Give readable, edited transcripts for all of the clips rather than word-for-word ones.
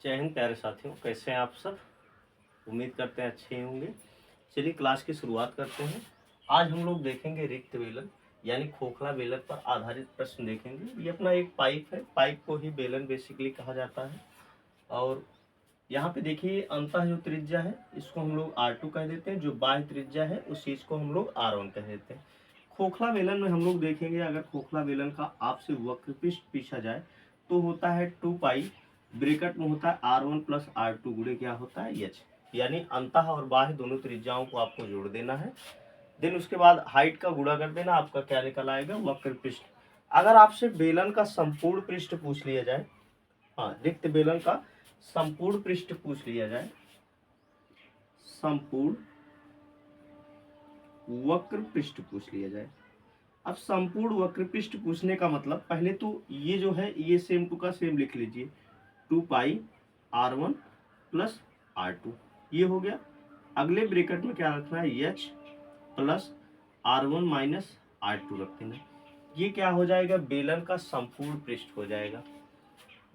जय हिंद प्यारे साथियों, कैसे हैं आप सब। उम्मीद करते हैं अच्छे ही होंगे। चलिए क्लास की शुरुआत करते हैं। आज हम लोग देखेंगे रिक्त बेलन यानी खोखला बेलन पर आधारित प्रश्न देखेंगे। ये अपना एक पाइप है, पाइप को ही बेलन बेसिकली कहा जाता है। और यहाँ पे देखिए अंतः जो त्रिज्या है इसको हम लोग R2 कह देते हैं, जो बाह्य त्रिज्या है उस चीज़ को हम लोग R1 कह देते हैं। खोखला बेलन में हम लोग देखेंगे, अगर खोखला बेलन का आपसे वक्रपृष्ठ पूछा जाए तो होता है 2 पाई, ब्रैकेट में होता है R1 प्लस R2 गुणे क्या होता है H, यानी अंतः और बाह्य दोनों त्रिज्याओं को आपको जोड़ देना है। देन उसके बाद हाइट का गुणा कर देना, आपका क्या निकल आएगा वक्रपृष्ठ। अगर आपसे बेलन का संपूर्ण पृष्ठ पूछ लिया जाए, हाँ रिक्त बेलन का संपूर्ण पृष्ठ पूछ लिया जाए, संपूर्ण वक्र पृष्ठ पूछ लिया जाए। अब संपूर्ण वक्र पृष्ठ पूछने का मतलब, पहले तो ये जो है ये सेम टू का सेम लिख लीजिए, 2 पाई R1 प्लस R2 ये हो गया। अगले ब्रैकेट में क्या रखना है H plus R1 minus R2 रख देना। ये क्या हो जाएगा, बेलन का संपूर्ण पृष्ठ हो जाएगा।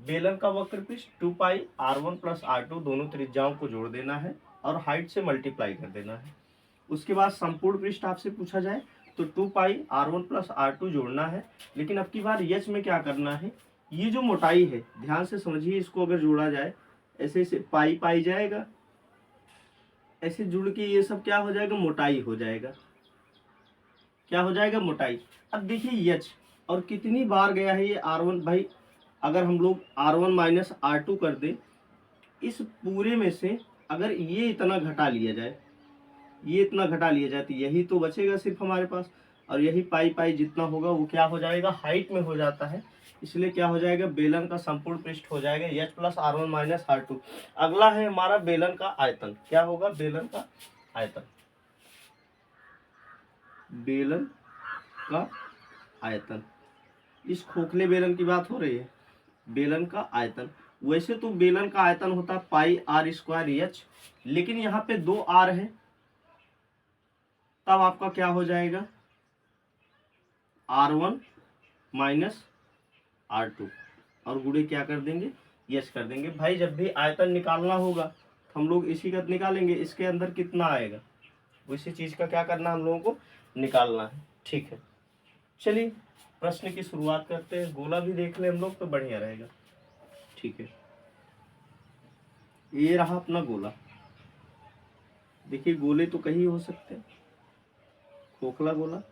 बेलन का वक्र पृष्ठ 2 पाई R1 प्लस R2 दोनों त्रिज्याओं को जोड़ देना है और हाइट से मल्टीप्लाई कर देना है। उसके बाद संपूर्ण पृष्ठ आपसे पूछा जाए तो 2 पाई R1 प्लस R2 जोड़ना है, लेकिन अब की बार H में क्या करना है, ये जो मोटाई है ध्यान से समझिए, इसको अगर जोड़ा जाए ऐसे ऐसे पाई पाई जाएगा, ऐसे जुड़ के ये सब क्या हो जाएगा, मोटाई हो जाएगा। क्या हो जाएगा, मोटाई। अब देखिए H और कितनी बार गया है ये R1, भाई अगर हम लोग R1 माइनस R2 कर दें, इस पूरे में से अगर ये इतना घटा लिया जाए, ये इतना घटा लिया जाए तो यही तो बचेगा सिर्फ हमारे पास, और यही पाई पाई जितना होगा वो क्या हो जाएगा, हाइट में हो जाता है। इसलिए क्या हो जाएगा, बेलन का संपूर्ण पृष्ठ हो जाएगा H plus R1 minus R2। अगला है हमारा बेलन का आयतन। क्या होगा, बेलन का आयतन, बेलन का आयतन। इस खोखले बेलन की बात हो रही है, बेलन का आयतन। वैसे तो बेलन का आयतन होता है पाई R स्क्वायर H, लेकिन यहाँ पे 2 R है, तब आपका क्या हो जाएगा, R1 माइनस R2 और गुणे क्या कर देंगे, यस कर देंगे। भाई जब भी आयतन निकालना होगा तो हम लोग इसी का निकालेंगे, इसके अंदर कितना आएगा उसी चीज का क्या करना हम लोगों को निकालना है। ठीक है, चलिए प्रश्न की शुरुआत करते हैं। गोला भी देख ले हम लोग तो बढ़िया रहेगा। ठीक है, ये रहा अपना गोला। देखिए गोले तो कहीं हो सकते हैं, खोखला गोला,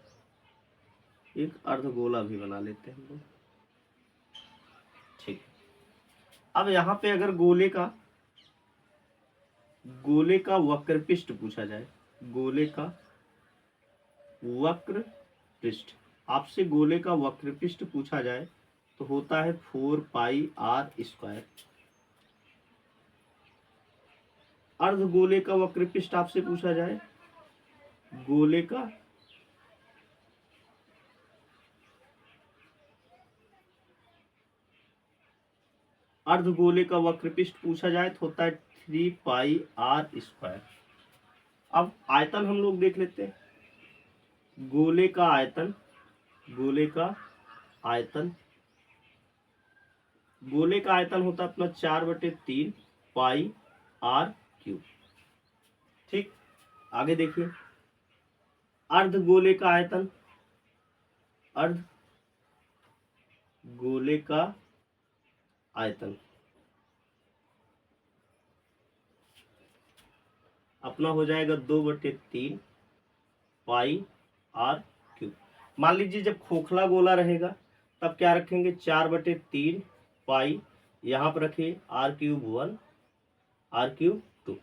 एक अर्ध गोला भी बना लेते हैं हम लोग। ठीक, अब यहाँ पे अगर गोले का वक्र पृष्ठ पूछा जाए, गोले का वक्र पृष्ठ, आपसे गोले का वक्र पृष्ठ पूछा जाए तो होता है 4 पाई R स्क्वायर। अर्ध गोले का वक्र पृष्ठ आपसे पूछा जाए, गोले का अर्ध गोले का वक्र पृष्ठ पूछा जाए तो होता है 3 पाई R स्क्वायर। अब आयतन हम लोग देख लेते हैं, गोले का आयतन, गोले का आयतन, गोले का आयतन होता है अपना 4/3 पाई R क्यूब। ठीक, आगे देखिए अर्ध गोले का आयतन, अर्ध गोले का आयतन अपना हो जाएगा 2/3 पाई R क्यूब। मान लीजिए जब खोखला गोला रहेगा तब क्या रखेंगे, 4/3 पाई, यहाँ पर रखिए R क्यूब 1, R क्यूब 2।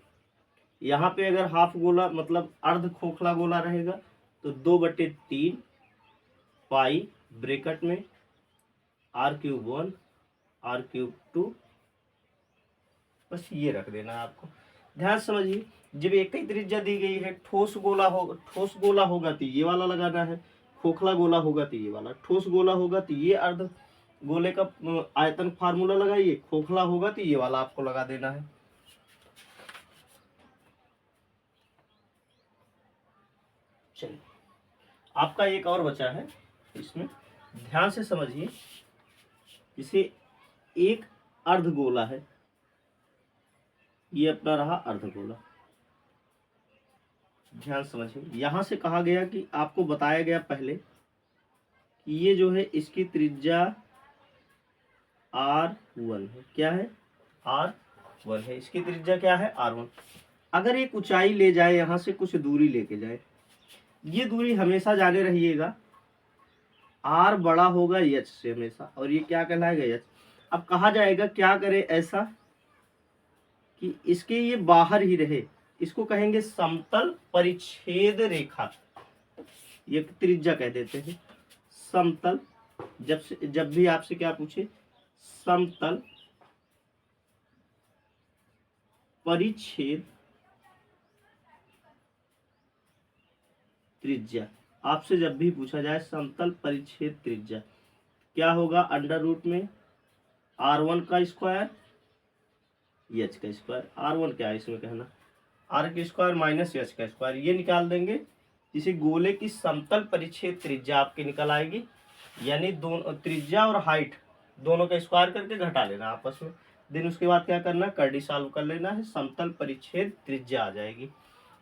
यहाँ पे अगर हाफ गोला मतलब अर्ध खोखला गोला रहेगा तो 2/3 पाई, ब्रैकेट में R क्यूब 1, R क्यूब 2, बस ये रख देना है आपको। ध्यान समझिए, जब एक ही त्रिज्या दी गई है, ठोस गोला होगा तो ये वाला लगाना है, खोखला गोला होगा तो ये वाला, ठोस गोला होगा तो ये अर्ध गोले का आयतन फार्मूला लगाइए, खोखला होगा तो ये वाला आपको लगा देना है। चलिए आपका एक और बचा है, इसमें ध्यान से समझिए। इसे एक अर्ध गोला है, ये अपना रहा अर्धगोला। ध्यान समझिए, यहां से कहा गया कि आपको बताया गया पहले कि ये जो है इसकी त्रिज्या R1 है। क्या है? R1 है। इसकी त्रिज्या क्या है? R1। अगर एक ऊंचाई ले जाए, यहां से कुछ दूरी लेके जाए, ये दूरी हमेशा जाने रहिएगा R बड़ा होगा H से हमेशा, और ये क्या कहलाएगा? H। अब कहा जाएगा क्या करे ऐसा कि इसके ये बाहर ही रहे, इसको कहेंगे समतल परिच्छेद रेखा, ये त्रिज्या कह देते हैं। समतल, जब भी आपसे क्या पूछे, समतल परिच्छेद त्रिज्या, आपसे जब भी पूछा जाए समतल परिच्छेद त्रिज्या क्या होगा? अंडर रूट में R1 का स्क्वायर H का स्क्वायर। R1 क्या है इसमें कहना? R का स्क्वायर माइनस H का स्क्वायर, ये निकाल देंगे, जिसे गोले की समतल परिच्छेद त्रिज्या आपकी निकल आएगी। यानी दोनों त्रिज्या और हाइट दोनों का स्क्वायर करके घटा लेना आपस में, देन उसके बाद क्या करना? कर्डी सॉल्व कर लेना है, समतल परिच्छेद त्रिज्या आ जाएगी।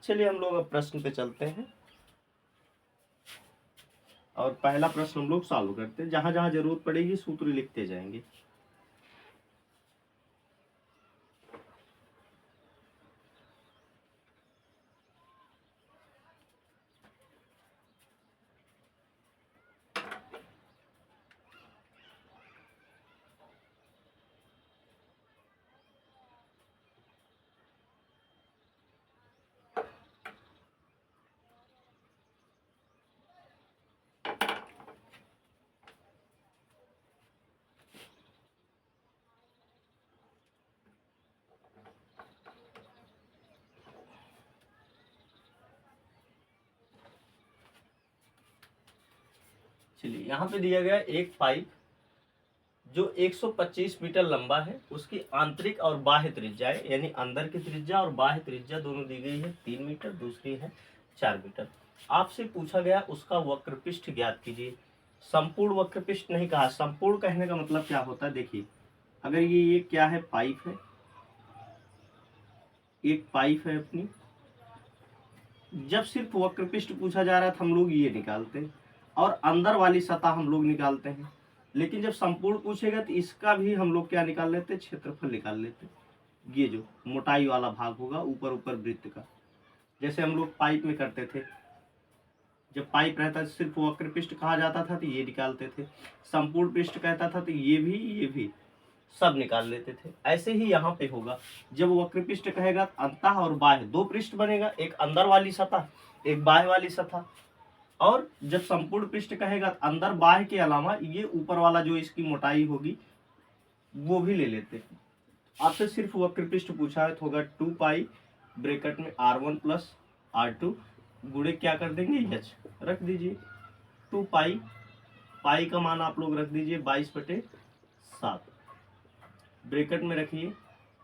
चलिए हम लोग अब प्रश्न पे चलते हैं और पहला प्रश्न हम लोग सॉल्व करते हैं। जहां जहां जरूरत पड़ेगी सूत्र लिखते जाएंगे। चलिए, यहाँ पे दिया गया एक पाइप जो 125 मीटर लंबा है, उसकी आंतरिक और बाह्य त्रिज्याएं, यानी अंदर की त्रिज्या और बाह्य त्रिज्या दोनों दी गई है 3 मीटर, दूसरी है 4 मीटर। आपसे पूछा गया उसका वक्रपृष्ठ ज्ञात कीजिए। संपूर्ण वक्रपृष्ठ नहीं कहा, संपूर्ण कहने का मतलब क्या होता है? देखिए, अगर ये क्या है? पाइप है, एक पाइप है अपनी। जब सिर्फ वक्रपृष्ठ पूछा जा रहा था हम लोग ये निकालते हैं, और अंदर वाली सतह हम लोग निकालते हैं। लेकिन जब संपूर्ण पूछेगा तो इसका भी हम लोग क्या निकाल लेते हैं? क्षेत्रफल निकाल लेते हैं। ये जो मोटाई वाला भाग होगा ऊपर ऊपर वृत्त का, जैसे हम लोग पाइप में करते थे। जब पाइप रहता सिर्फ वक्रपृष्ठ कहा जाता था तो ये निकालते थे, संपूर्ण पृष्ठ कहता था तो ये भी सब निकाल लेते थे। ऐसे ही यहाँ पे होगा, जब वक्रपृष्ठ कहेगा अंतः और बाह्य दो पृष्ठ बनेगा, एक अंदर वाली सतह, एक बाह्य वाली सतह। और जब संपूर्ण पृष्ठ कहेगा अंदर बाह्य के अलावा ये ऊपर वाला जो इसकी मोटाई होगी वो भी ले लेते हैं। आपसे सिर्फ वक्रपृष्ठ पूछा है तो होगा 2 पाई ब्रैकेट में R1 प्लस R2 गुणे क्या कर देंगे? H रख दीजिए। 2 पाई, पाई का मान आप लोग रख दीजिए 22/7, ब्रैकेट में रखिए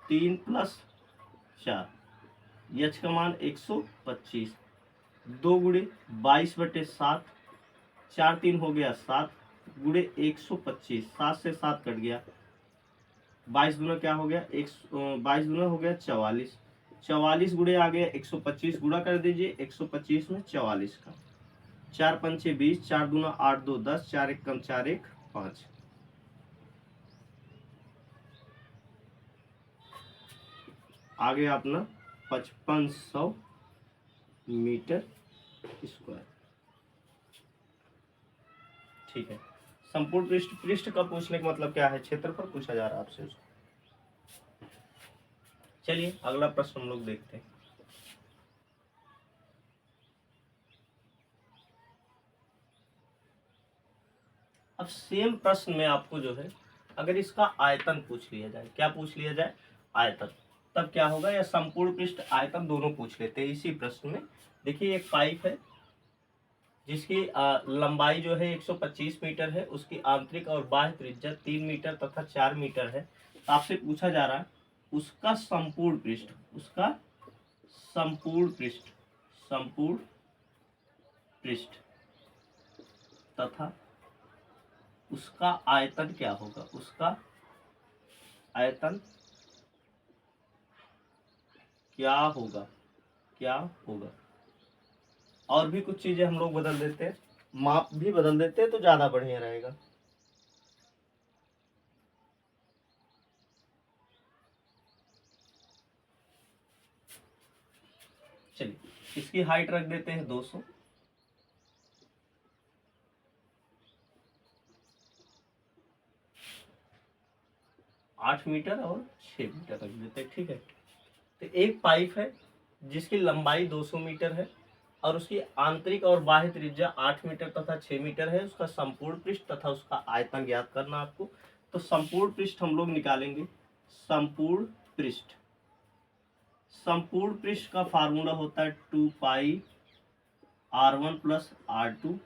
3 प्लस 4, H का मान 125, 2 गुणे 22/7, 4 3 हो गया 7 गुणे 125, 7 से 7 कट गया, 22 दूना क्या हो गया? 22 दूना हो गया 44, 44 गुणे आ गया 125, गुणा कर दीजिए 125 में 44 का, 4 पंचे 20, 4 दूना 8 2 10, 4 1 कम 4 1 5। आ गया अपना 5500 मीटर स्क्वायर। ठीक है, संपूर्ण पृष्ठ, पृष्ठ का पूछने का मतलब क्या है? क्षेत्रफल पूछा जा रहा है आपसे उसको। चलिए अगला प्रश्न हम लोग देखते हैं। अब सेम प्रश्न में आपको जो है, अगर इसका आयतन पूछ लिया जाए, क्या पूछ लिया जाए? आयतन, तब क्या होगा? या संपूर्ण पृष्ठ आयतन दोनों पूछ लेते हैं इसी प्रश्न में। देखिए एक पाइप है जिसकी लंबाई जो है 125 मीटर है, उसकी आंतरिक और बाह्य त्रिज्या 3 मीटर तथा 4 मीटर है। तो आपसे पूछा जा रहा है उसका संपूर्ण पृष्ठ, उसका संपूर्ण पृष्ठ, संपूर्ण पृष्ठ तथा उसका आयतन क्या होगा? उसका आयतन क्या होगा, क्या होगा। और भी कुछ चीजें हम लोग बदल देते हैं, माप भी बदल देते हैं तो ज्यादा बढ़िया रहेगा। चलिए इसकी हाइट रख देते हैं 200, 8 मीटर और 6 मीटर रख देते हैं, ठीक है। तो एक पाइप है जिसकी लंबाई 200 मीटर है और उसकी आंतरिक और बाह्य त्रिज्या 8 मीटर तथा 6 मीटर है। उसका संपूर्ण पृष्ठ तथा उसका आयतन ज्ञात करना आपको। तो संपूर्ण पृष्ठ हम लोग निकालेंगे। संपूर्ण पृष्ठ, संपूर्ण पृष्ठ का फार्मूला होता है 2πr1 प्लस r2।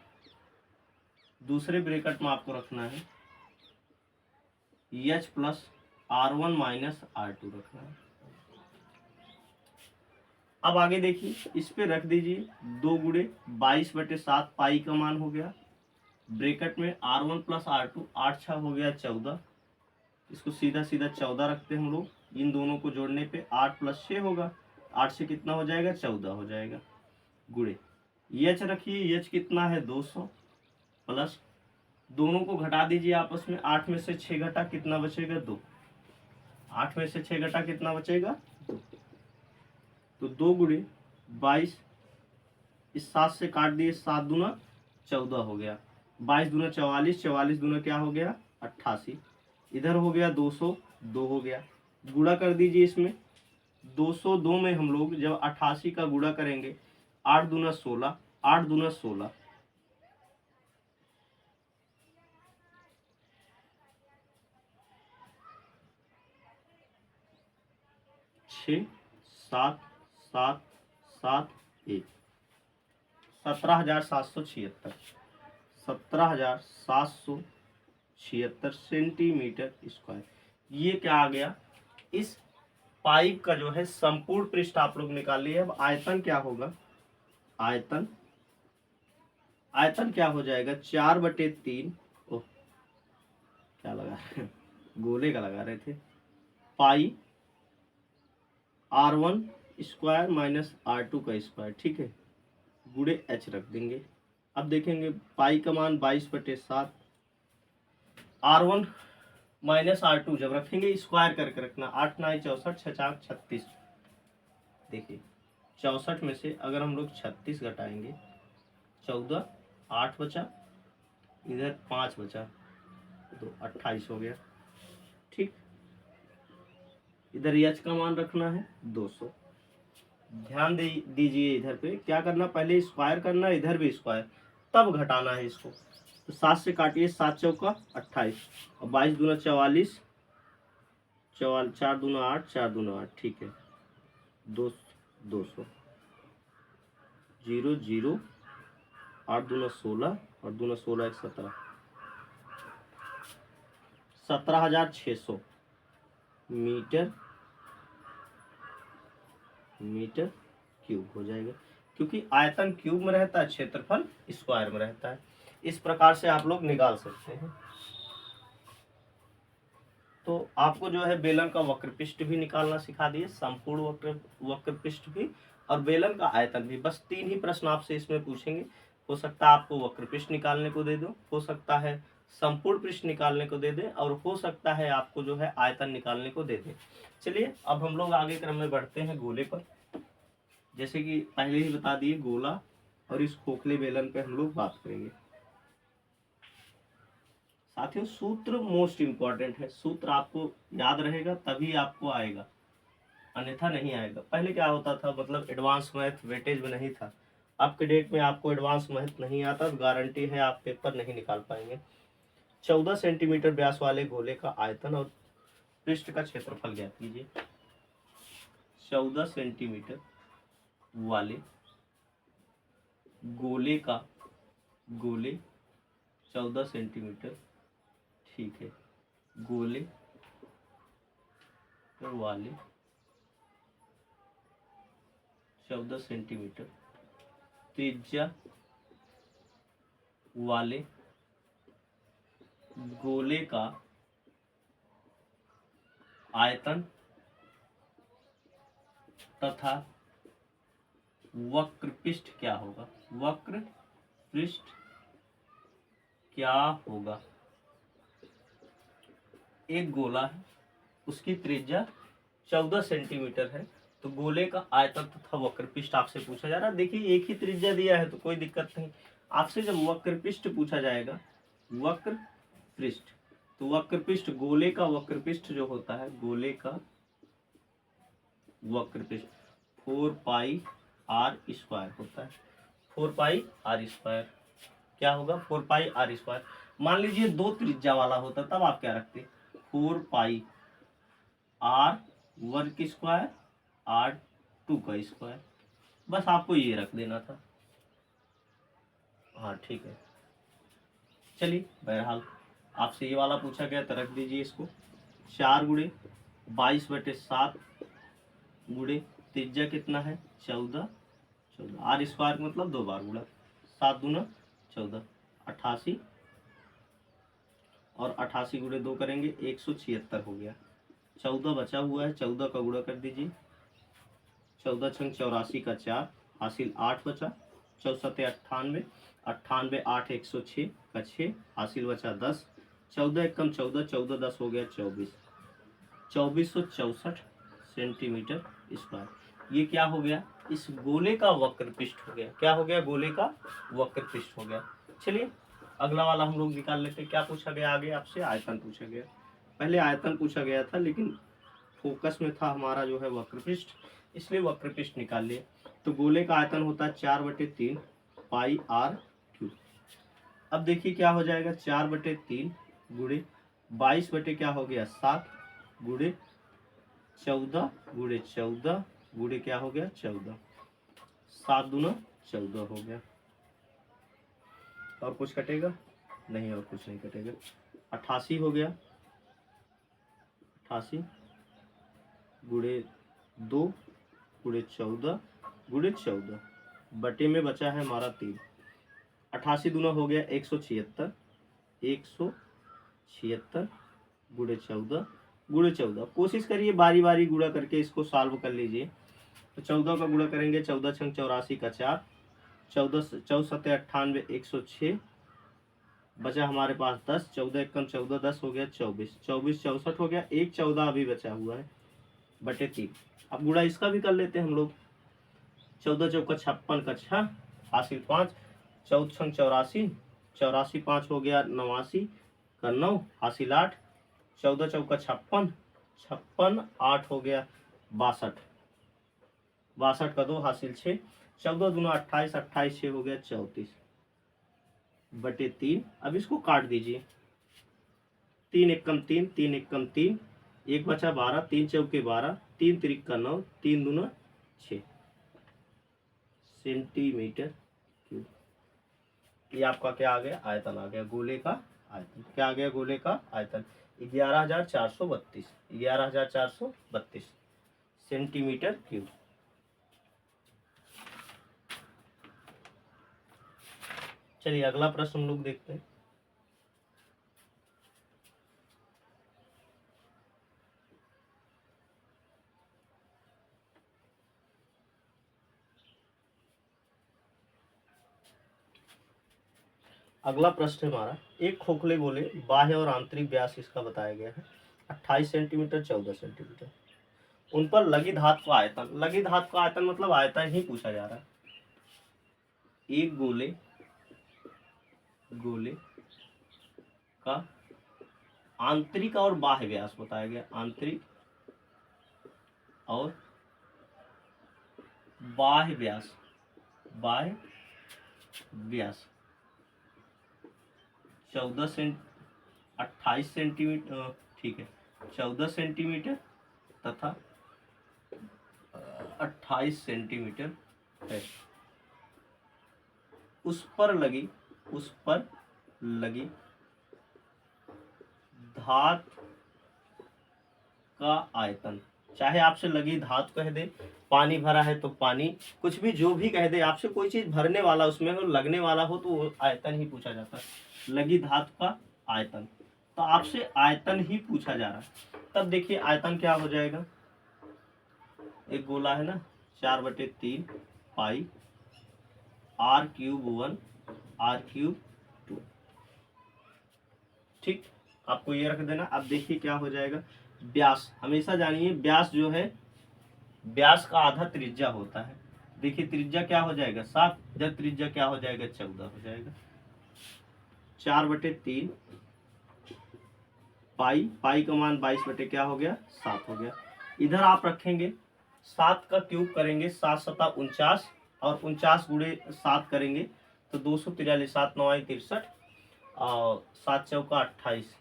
दूसरे ब्रैकेट में आपको रखना है h plus r1 minus r2 रखना है। अब आगे देखिए, इस पे रख दीजिए 2 × 22/7 पाई का मान हो गया। ब्रैकेट में r1 प्लस r2, 8 6 हो गया 14। इसको सीधा सीधा 14 रखते हैं हम लोग। इन दोनों को जोड़ने पे 8 + 6 होगा, 8 से कितना हो जाएगा, 14 हो जाएगा। गुणे h रखिए, h कितना है 200, प्लस दोनों को घटा दीजिए आपस में। 8 में से 6 घटा कितना बचेगा, 2। 8 में से 6 घटा कितना बचेगा, 2। तो 2 × 22, इस 7 से काट दिए, 7 दूना 14 हो गया। 22 दूना 44, 44 दूना क्या हो गया, 88। इधर हो गया 200, 2 हो गया। गुणा कर दीजिए इसमें। 202 में हम लोग जब 88 का गुणा करेंगे, 8 दूना 16, 8 दूना 16, 6 7 7 7 1, 17,776, 17,776 सेंटीमीटर स्क्वायर। ये क्या आ गया, इस पाइप का जो है संपूर्ण पृष्ठ आप लोग निकाल लिए। अब आयतन क्या होगा, आयतन, आयतन क्या हो जाएगा, 4/3, ओह क्या लगा गोले का लगा रहे थे, पाई r1 स्क्वायर माइनस r2 का स्क्वायर, ठीक है, गुणे h रख देंगे। अब देखेंगे पाई का मान 22/7, r1 माइनस r2 जब रखेंगे स्क्वायर करके रखना। 8 9 64, 6 4 36। देखिए 64 में से अगर हम लोग 36 घटाएंगे, 14, 8 बचा, इधर 5 बचा, तो 28 हो गया, ठीक। इधर h का मान रखना है 200। ध्यान दीजिए, इधर पे क्या करना, पहले स्क्वायर करना, इधर भी स्क्वायर, तब घटाना है इसको। तो 7 से काटिए, 7 चौका 28, और 22 दूना 44, 4 दूना 8, 4 दूना 8, ठीक है, 200, 0 0, 8 दूना 16, और दूना 16 1 17, 17,600 मीटर क्यूब हो जाएगा। क्योंकि आयतन क्यूब में रहता है, क्षेत्रफल स्क्वायर में रहता है। इस प्रकार से आप लोग निकाल सकते हैं। तो आपको जो है बेलन का वक्रपृष्ठ भी निकालना सिखा दिए, संपूर्ण वक्रपृष्ठ भी, और बेलन का आयतन भी। बस 3 ही प्रश्न आपसे इसमें पूछेंगे। हो सकता है आपको वक्रपृष्ठ निकालने को दे दो, हो सकता है संपूर्ण पृष्ठ निकालने को दे दे, और हो सकता है आपको जो है आयतन निकालने को दे दे। चलिए अब हम लोग आगे क्रम में बढ़ते हैं गोले पर। जैसे कि पहले ही बता दिए, गोला और इस खोखले बेलन पे हम लोग बात करेंगे। साथियों सूत्र मोस्ट इंपॉर्टेंट है, सूत्र आपको याद रहेगा तभी आपको आएगा, अन्यथा नहीं आएगा। पहले क्या होता था, मतलब एडवांस मैथ वेटेज में नहीं था। अब के डेट में आपको एडवांस मैथ नहीं आता तो गारंटी है आप पेपर नहीं निकाल पाएंगे। 14 सेंटीमीटर व्यास वाले गोले का आयतन और पृष्ठ का क्षेत्रफल ज्ञात कीजिए। 14 सेंटीमीटर वाले गोले 14 सेंटीमीटर, ठीक है, गोले वाले 14 सेंटीमीटर त्रिज्या वाले गोले का आयतन तथा वक्र पृष्ठ क्या होगा, वक्र पृष्ठ क्या होगा। एक गोला है, उसकी त्रिज्या 14 सेंटीमीटर है, तो गोले का आयतन तथा वक्र पृष्ठ आपसे पूछा जा रहा है। देखिए एक ही त्रिज्या दिया है तो कोई दिक्कत नहीं। आपसे जब वक्र पृष्ठ पूछा जाएगा, वक्र पृष्ठ, तो वक्र पृष्ठ, गोले का वक्र पृष्ठ जो होता है, गोले का वक्र पृष्ठ 4 पाई आर स्क्वायर होता है। 4 पाई आर स्क्वायर क्या होगा, 4 पाई आर स्क्वायर। मान लीजिए 2 त्रिज्या वाला होता तब आप क्या रखते, 4 पाई आर वर्ग स्क्वायर आर 2 का स्क्वायर, बस आपको ये रख देना था। हाँ ठीक है, चलिए बहरहाल आपसे ये वाला पूछा गया तो रख दीजिए इसको। 4 गुणे 22/7 गुणे त्रिज्या कितना है 14, आर स्क्वायर मतलब 2 बार गुणा, 7 दूना 14, 88, और 88 गुणे 2 करेंगे 176 हो गया। 14 बचा हुआ है, 14 का गुणा कर दीजिए, 14 छंग 84 का 4, हासिल 8 बचा, 64 98, 98 8 106 का 6, हासिल बचा 10, 14 एकम 14, 14 10 हो गया 24, 2464 सेंटीमीटर स्क्वायर। ये क्या हो गया, इस गोले का वक्र पृष्ठ हो गया। क्या हो गया, गोले का वक्र पृष्ठ हो गया। चलिए अगला वाला हम लोग निकाल लेते हैं। क्या पूछा गया आगे आपसे, आयतन पूछा गया। पहले आयतन पूछा गया था लेकिन फोकस में था हमारा जो है वक्र पृष्ठ, इसलिए वक्र पृष्ठ निकाल लिए। तो गोले का आयतन होता है 4/3 पाई आर क्यूब। अब देखिए क्या हो जाएगा, 4/3 गुणे 22 बटे क्या हो गया 7 गुणे 14 गुणे 14 गुणे क्या हो गया 14, 7 दूना 14 हो गया। और कुछ कटेगा नहीं, और कुछ नहीं कटेगा। 88 हो गया, 88 गुणे 2 गुणे 14 गुणे 14 बटे में बचा है हमारा 3, 88 दूना हो गया 176, 176 गुणे 14 गुणे 14। कोशिश करिए बारी बारी गुणा करके इसको सॉल्व कर लीजिए। तो 14 का गुणा करेंगे, 14 छंग 84 का 4, 14 64 98 106 बचा हमारे पास 10, 14 एकम 14 10 हो गया 24, 24 64 हो गया, 1 14 अभी बचा हुआ है बटे 3। अब गुणा इसका भी कर लेते हैं हम लोग। 14 चौका 56 का 6, हासिल 5, 14 छंग 84, 84 5 हो गया 89 का 9, हासिल 8, 14 चौका 56, 56 8 हो गया 62, 62 का 2 हासिल 6, 14 दूना 28, 28 6 हो गया 34 बटे 3। अब इसको काट दीजिए, 3 एकम 3, 3 एकम 3, 1 बचा 12, 3 चौके 12, 3 त्रिक का 9, 3 दूना 6 सेंटीमीटर क्यूब। ये आपका क्या आ गया, आयतन आ गया, गोले का आयतन। क्या आ गया, गोले का आयतन 11,432, 11,432 सेंटीमीटर क्यूब। चलिए अगला प्रश्न हम लोग देखते हैं। अगला प्रश्न है हमारा, एक खोखले गोले बाह्य और आंतरिक व्यास इसका बताया गया है 28 सेंटीमीटर 14 सेंटीमीटर। उन पर लगी धातु का आयतन, लगी धातु का आयतन मतलब आयतन ही पूछा जा रहा है। एक गोले का आंतरिक और बाह्य व्यास बताया गया, आंतरिक और बाह्य व्यास, बाह्य व्यास 28 सेंटीमीटर, ठीक है 14 सेंटीमीटर तथा 28 सेंटीमीटर है। उस पर लगी धातु का आयतन, चाहे आपसे लगी धातु कह दे, पानी भरा है तो पानी, कुछ भी जो भी कह दे, आपसे कोई चीज भरने वाला उसमें हो, लगने वाला हो तो वो आयतन ही पूछा जाता है। लगी धातु का आयतन, तो आपसे आयतन ही पूछा जा रहा है। तब देखिए आयतन क्या हो जाएगा, एक गोला है ना, 4/3 पाई r³ 1 r³ 2। ठीक, आपको ये रख देना। अब देखिए क्या हो जाएगा। व्यास हमेशा जानिए, व्यास जो है, व्यास का आधा त्रिज्या होता है। देखिए त्रिज्या क्या हो जाएगा 7, जब त्रिज्या क्या हो जाएगा 14 हो जाएगा। 4/3 पाई, पाई का मान 22 क्या हो गया 7 हो गया। इधर आप रखेंगे 7 का क्यूब करेंगे, 7 सता 49 और 49 गुणे 7 करेंगे तो 243, 7 9 63 और 7 चौका 28,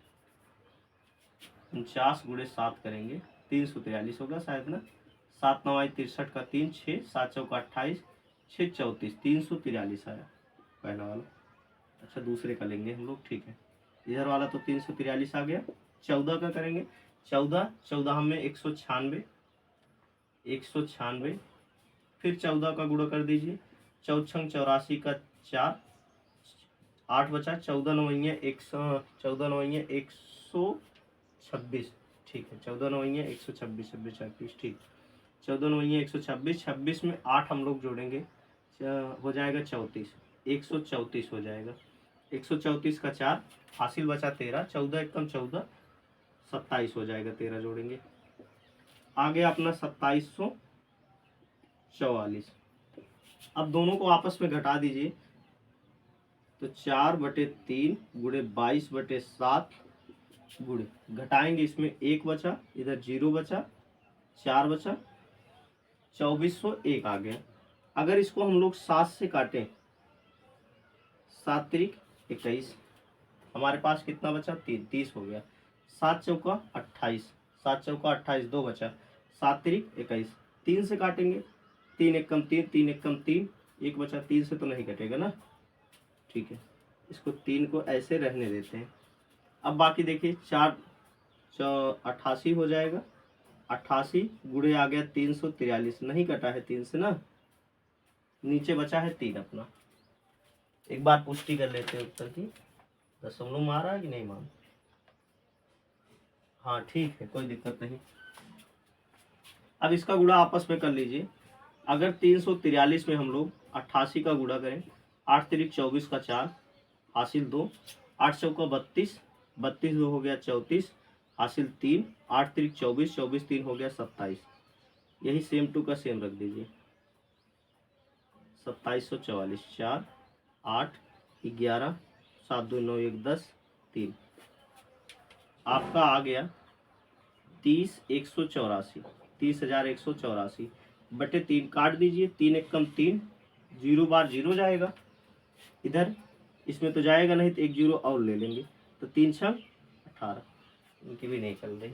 49 गुणे 7 करेंगे 343 होगा शायद ना। 7 9 63 का 3 6, 7 चौका 28, 6 34, 343 आया पहला वाला। अच्छा दूसरे का लेंगे हम लोग, ठीक है। इधर वाला तो 343 आ गया। 14 का करेंगे, 14 में 196, 196 फिर 14 का गुणा कर दीजिए। 14 84 का 4, 8 बचा। 14 9 126, ठीक है। 14 9 126, 26 36, ठीक। 14 9 126, 26 में 8 हम लोग जोड़ेंगे, हो जाएगा 34, 134 हो जाएगा। 134 का 4, हासिल बचा 13, 14 एकम 14, 27 हो जाएगा। 13 जोड़ेंगे, आ गया अपना 2744। अब दोनों को आपस में घटा दीजिए तो 4/3 गुणे 22/7 गुणे, घटाएंगे इसमें 1 बचा, इधर 0 बचा, 4 बचा, 2401 आ गया। अगर इसको हम लोग 7 से काटें, 7 त्रिक 21, हमारे पास कितना बचा 3, 30 हो गया। 7 चौका 28, 7 चौका 28, 2 बचा, 7 त्रिक 21, 3 से काटेंगे, 3 एकम 3, 3 एकम 3, 1 बचा। 3 से तो नहीं कटेगा ना, ठीक है। इसको 3 को ऐसे रहने देते हैं। अब बाकी देखिए 4 88 हो जाएगा। 88 गुणे आ गया 343, नहीं कटा है 3 से ना, नीचे बचा है 3 अपना। एक बार पुष्टि कर लेते हैं उत्तर की। दशमलव मारा है कि नहीं मारा? हाँ ठीक है, कोई दिक्कत नहीं। अब इसका गुणा आपस में कर लीजिए। अगर 343 में हम लोग 88 का गुणा करें, 8 तिरिक 24 का 4, हासिल 2, 8 चौका 32, 32 2 हो गया 34, हासिल 3, 8 तिरिक 24, 24 3 हो गया 27। यही सेम टू का सेम रख दीजिए। 2744, 4 8 11 7 2 9 1 10 3, आपका आ गया 30,184, 30,184 बटे 3 काट दीजिए। 3 एकम 3, 0 बार 0 जाएगा, इधर इसमें तो जाएगा नहीं तो 1 0 और ले लेंगे, तो 3 6 18, इनकी भी नहीं चल रही।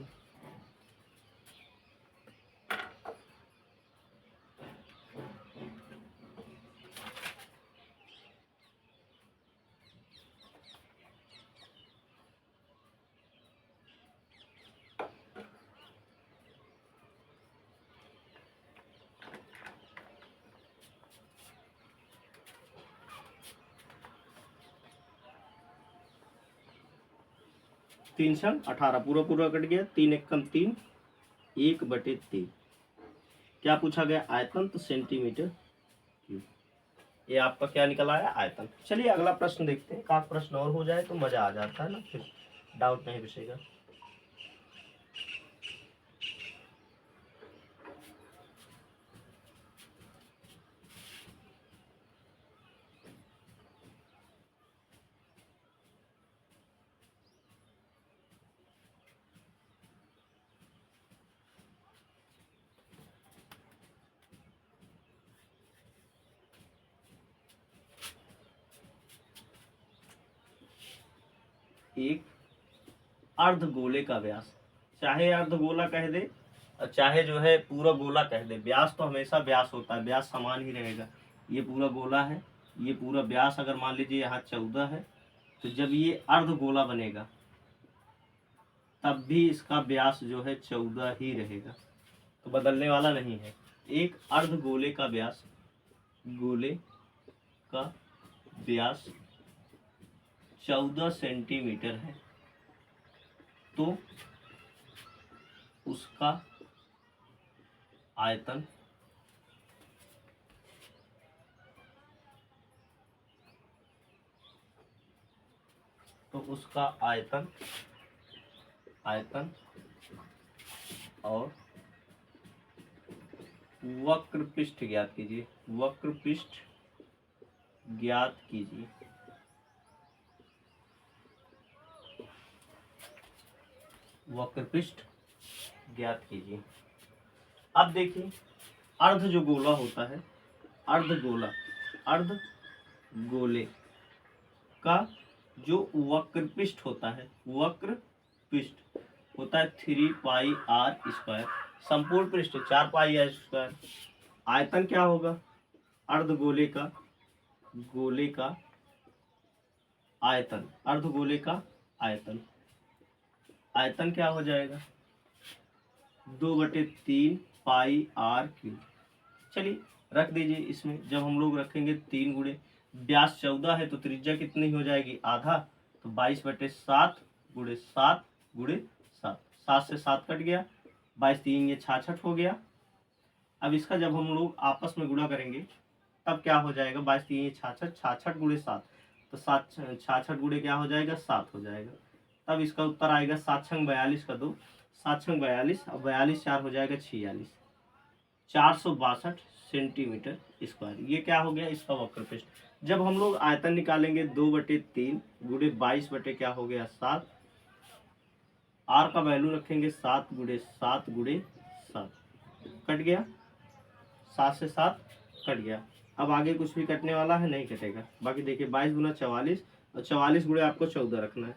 तीन 18 पूरा पूरा कट गया। 3 एकम 3, 1/3। क्या पूछा गया? आयतन, तो सेंटीमीटर क्यूब। ये आपका क्या निकल आया? आयतन। चलिए अगला प्रश्न देखते हैं। एक प्रश्न और हो जाए तो मजा आ जाता है ना, फिर डाउट नहीं बचेगा। एक अर्धगोले का व्यास, चाहे अर्धगोला कह दे और चाहे जो है पूरा गोला कह दे, व्यास तो हमेशा व्यास होता है, व्यास समान ही रहेगा। ये पूरा गोला है, ये पूरा व्यास अगर मान लीजिए यहाँ 14 है, तो जब ये अर्धगोला बनेगा तब भी इसका व्यास जो है 14 ही रहेगा, तो बदलने वाला नहीं है। एक अर्धगोले का व्यास, गोले का व्यास 14 सेंटीमीटर है, तो उसका आयतन उसका आयतन और वक्र पृष्ठ ज्ञात कीजिए। वक्र पृष्ठ ज्ञात कीजिए। वक्र पृष्ठ ज्ञात कीजिए। अब देखिए अर्ध जो गोला होता है, अर्धगोले का जो वक्र पृष्ठ होता है, वक्र पृष्ठ होता है 3πr²। संपूर्ण पृष्ठ 4πr²। आयतन क्या होगा? अर्धगोले का आयतन, अर्धगोले का आयतन क्या हो जाएगा? 2/3 πr³। चलिए रख दीजिए इसमें। जब हम लोग रखेंगे 3 गुणे, व्यास 14 है तो त्रिज्या कितनी हो जाएगी? आधा, तो 22/7 गुणे 7 गुणे 7, 7 से 7 कट गया, 22 3 ये 66 हो गया। अब इसका जब हम लोग आपस में गुणा करेंगे तब क्या हो जाएगा? 22 3 ये 66, 66 गुणे 7, तो 7 66 गुणे क्या हो जाएगा? 7 हो जाएगा। तब इसका उत्तर आएगा 7 छंग 42 का 2, 7 छंग 42, अब 42 4 हो जाएगा 46, 462 सेंटीमीटर स्क्वायर। ये क्या हो गया? इसका वक्र पृष्ठ। जब हम लोग आयतन निकालेंगे 2/3 गुणे 22 बटे क्या हो गया? 7। आर का वैल्यू रखेंगे 7 गुणे 7 गुणे 7, कट गया, 7 से 7 कट गया। अब आगे कुछ भी कटने वाला है? नहीं कटेगा। बाकी देखिए 22 गुना 44, और 44 गुणे आपको 14 रखना है,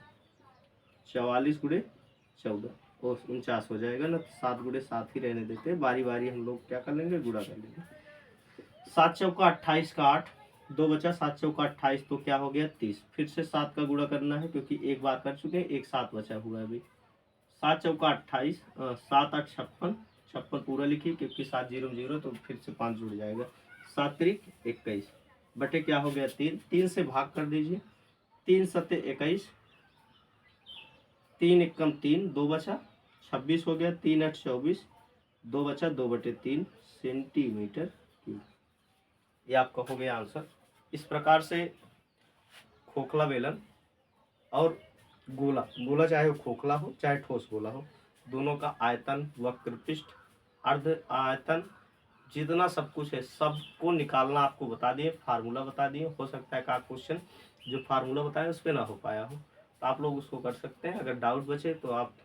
44 गुणे 14 और 49 हो जाएगा ना। 7 गुणे 7 ही रहने देते हैं, बारी बारी हम लोग क्या कर लेंगे? गुणा कर लेंगे। 7 चौका 28 का 8, 2 बचा, 7 चौका 28 तो क्या हो गया? 30। फिर से 7 का गुणा करना है क्योंकि एक बार कर चुके हैं, एक 7 बचा हुआ है अभी। 7 चौका 28, 7 8 56, 56 पूरा लिखिए क्योंकि 7 0 0 तो फिर से 5 जुड़ जाएगा। 7 त्रिक 21 बटे क्या हो गया? 3, 3 से भाग कर दीजिए, 3 सत्ते 21, 3 एकम 3, 2 बचा, 26 हो गया, 3 8 24, 2 बचा, 2/3 सेंटीमीटर क्यूब। ये आपका हो गया आंसर। इस प्रकार से खोखला बेलन और गोला चाहे वो खोखला हो चाहे ठोस गोला हो, दोनों का आयतन, वक्र पृष्ठ, अर्ध आयतन, जितना सब कुछ है सबको निकालना आपको बता दिए, फार्मूला बता दिए। हो सकता है का क्वेश्चन जो फार्मूला बताया उस पर ना हो पाया हो, तो आप लोग उसको कर सकते हैं। अगर डाउट बचे तो आप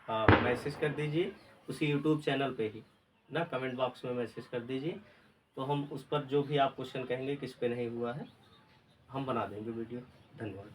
मैसेज कर दीजिए उसी यूट्यूब चैनल पे ही ना, कमेंट बॉक्स में मैसेज कर दीजिए, तो हम उस पर जो भी आप क्वेश्चन कहेंगे किस पे नहीं हुआ है हम बना देंगे वीडियो। धन्यवाद।